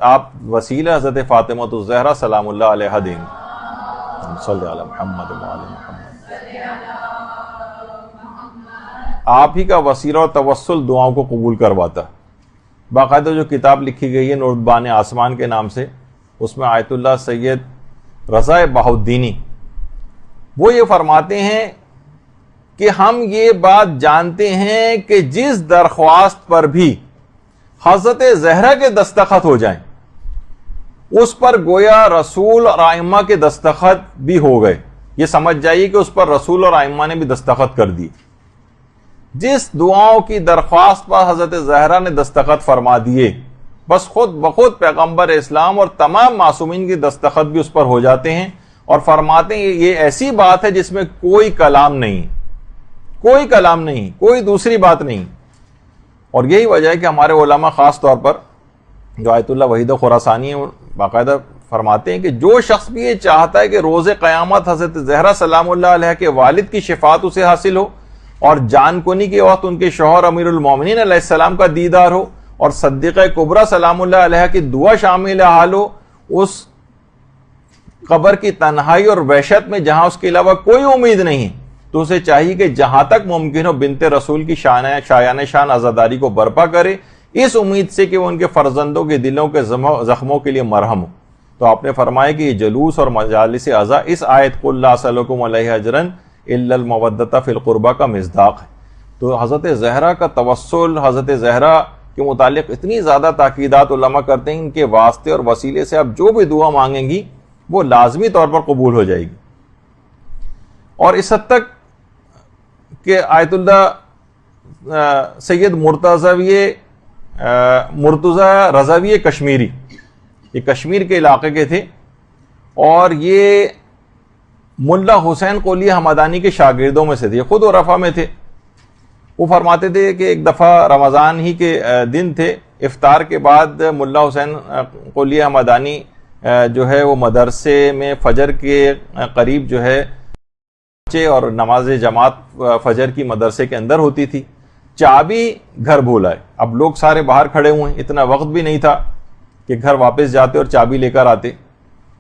آپ وسیلہ حضرت فاطمہ الزہرا سلام اللہ علیہ دیں گے. صلی علی محمد وعلی محمد. آپ ہی کا وسیلہ اور توسل دعاؤں کو قبول کرواتا. باقاعدہ جو کتاب لکھی گئی ہے نوربان آسمان کے نام سے، اس میں آیت اللہ سید رضا بہاؤالدینی وہ یہ فرماتے ہیں کہ ہم یہ بات جانتے ہیں کہ جس درخواست پر بھی حضرت زہرا کے دستخط ہو جائیں اس پر گویا رسول اور ائمہ کے دستخط بھی ہو گئے. یہ سمجھ جائیے کہ اس پر رسول اور ائمہ نے بھی دستخط کر دی. جس دعاؤں کی درخواست پر حضرت زہرا نے دستخط فرما دیے بس خود بخود پیغمبر اسلام اور تمام معصومین کی دستخط بھی اس پر ہو جاتے ہیں، اور فرماتے ہیں یہ ایسی بات ہے جس میں کوئی کلام نہیں، کوئی کلام نہیں، کوئی دوسری بات نہیں. اور یہی وجہ ہے کہ ہمارے علماء خاص طور پر جو آیت اللہ وحید خراسانی ہیں باقاعدہ فرماتے ہیں کہ جو شخص بھی یہ چاہتا ہے کہ روز قیامت حضرت زہرا سلام اللہ علیہ کے والد کی شفاعت اسے حاصل ہو اور جان کنی کے وقت ان کے شوہر امیر المومنین علیہ السلام کا دیدار ہو اور صدیقہ کبریٰ سلام اللہ علیہ کی دعا شامل حال ہو، اس قبر کی تنہائی اور وحشت میں جہاں اس کے علاوہ کوئی امید نہیں ہے، تو اسے چاہیے کہ جہاں تک ممکن ہو بنت رسول کی شایان شان عزاداری کو برپا کرے، اس امید سے کہ وہ ان کے فرزندوں کے دلوں کے زخموں کے لیے مرہم ہو. تو آپ نے فرمایا کہ یہ جلوس اور مجالس عزا اس آیت قل لا اسألکم علیہ اجرا الا المودۃ فی القربى کا مصداق ہے. تو حضرت زہرا کا توسل، حضرت زہرا کے متعلق اتنی زیادہ تاکیدات علماء کرتے ہیں ان کے واسطے اور وسیلے سے آپ جو بھی دعا مانگیں گی وہ لازمی طور پر قبول ہو جائے گی. اور اس حد تک کہ آیت اللہ سید مرتضی رضوی کشمیری، یہ کشمیر کے علاقے کے تھے اور یہ ملا حسین قلی حمدانی کے شاگردوں میں سے تھے، خود عرفہ میں تھے. وہ فرماتے تھے کہ ایک دفعہ رمضان ہی کے دن تھے، افطار کے بعد ملا حسین قلی حمدانی جو ہے وہ مدرسے میں فجر کے قریب جو ہے اور نماز جماعت فجر کی مدرسے کے اندر ہوتی تھی، چابی گھر بھول آئے. اب لوگ سارے باہر کھڑے ہوئے ہیں، اتنا وقت بھی نہیں تھا کہ گھر واپس جاتے اور چابی لے کر آتے.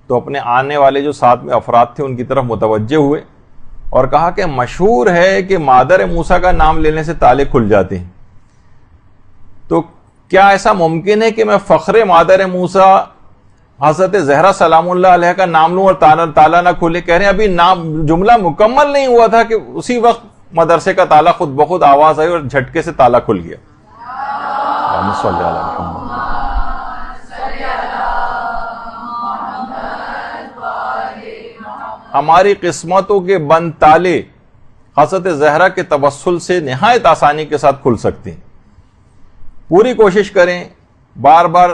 تو اپنے آنے والے جو ساتھ میں افراد تھے ان کی طرف متوجہ ہوئے اور کہا کہ مشہور ہے کہ مادر موسیٰ کا نام لینے سے تالے کھل جاتے ہیں، تو کیا ایسا ممکن ہے کہ میں فخر مادر موسیٰ حضرت زہرا سلام اللہ علیہ کا نام لوں اور تالا نہ کھلے؟ کہہ رہے ہیں ابھی نام جملہ مکمل نہیں ہوا تھا کہ اسی وقت مدرسے کا تالا خود بخود آواز آئی اور جھٹکے سے تالا کھل گیا. ہماری قسمتوں کے بند تالے حضرت زہرا کے توسل سے نہایت آسانی کے ساتھ کھل سکتے ہیں. پوری کوشش کریں، بار بار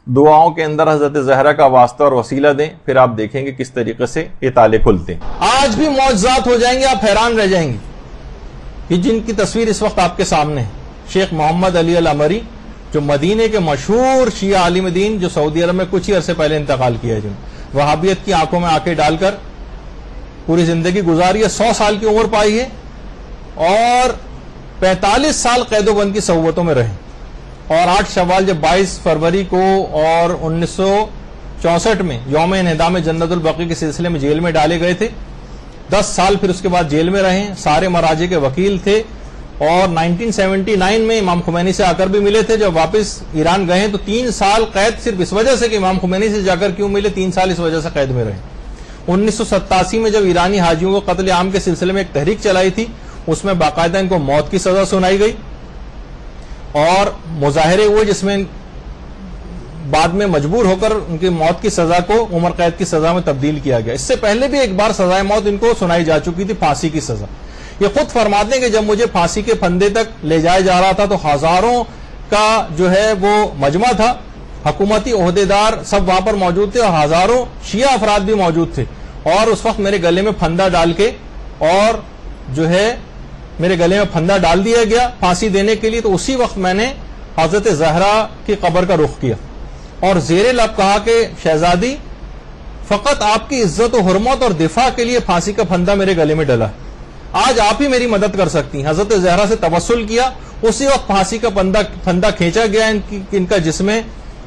دعاؤں کے اندر حضرت زہرا کا واسطہ اور وسیلہ دیں، پھر آپ دیکھیں گے کس طریقے سے یہ تالے کھلتے ہیں. آج بھی معجزات ہو جائیں گے، آپ حیران رہ جائیں گے کہ جن کی تصویر اس وقت آپ کے سامنے ہے. شیخ محمد علی العمری جو مدینے کے مشہور شیعہ عالم دین جو سعودی عرب میں کچھ ہی عرصے پہلے انتقال کیا ہے، جنہوں وہابیت کی آنکھوں میں آنکھیں ڈال کر پوری زندگی گزاری ہے، 100 سال کی عمر پائی ہے اور 45 سال قید و بند کی صحبتوں میں رہے. اور 8 شوال جب 22 فروری کو اور 1964 میں یوم انہدام جنت البقیع کے سلسلے میں جیل میں ڈالے گئے تھے. 10 سال پھر اس کے بعد جیل میں رہے، سارے مراجع کے وکیل تھے اور 1979 میں امام خمینی سے آ کر بھی ملے تھے. جب واپس ایران گئے تو 3 سال قید صرف اس وجہ سے کہ امام خمینی سے جا کر کیوں ملے، 3 سال اس وجہ سے قید میں رہے. 1987 میں جب ایرانی حاجیوں کو قتل عام کے سلسلے میں ایک تحریک چلائی تھی، اس میں باقاعدہ ان کو موت کی سزا سنائی گئی اور مظاہرے ہوئے جس میں بعد میں مجبور ہو کر ان کی موت کی سزا کو عمر قید کی سزا میں تبدیل کیا گیا. اس سے پہلے بھی ایک بار سزائے موت ان کو سنائی جا چکی تھی، پھانسی کی سزا. یہ خود فرماتے ہیں کہ جب مجھے پھانسی کے پھندے تک لے جایا جا رہا تھا تو ہزاروں کا جو ہے وہ مجمع تھا، حکومتی عہدیدار سب وہاں پر موجود تھے اور ہزاروں شیعہ افراد بھی موجود تھے. اور اس وقت میرے گلے میں پھندا ڈال کے اور جو ہے میرے گلے میں پھندا ڈال دیا گیا پھانسی دینے کے لیے. تو اسی وقت میں نے حضرت زہرا کی قبر کا رخ کیا اور زیر لب کہا کہ شہزادی فقط آپ کی عزت و حرمت اور دفاع کے لیے پھانسی کا پھندا میرے گلے میں ڈلا، آج آپ ہی میری مدد کر سکتی ہیں. حضرت زہرا سے توسل کیا، اسی وقت پھانسی کا پھندا کھینچا گیا ان کا جسم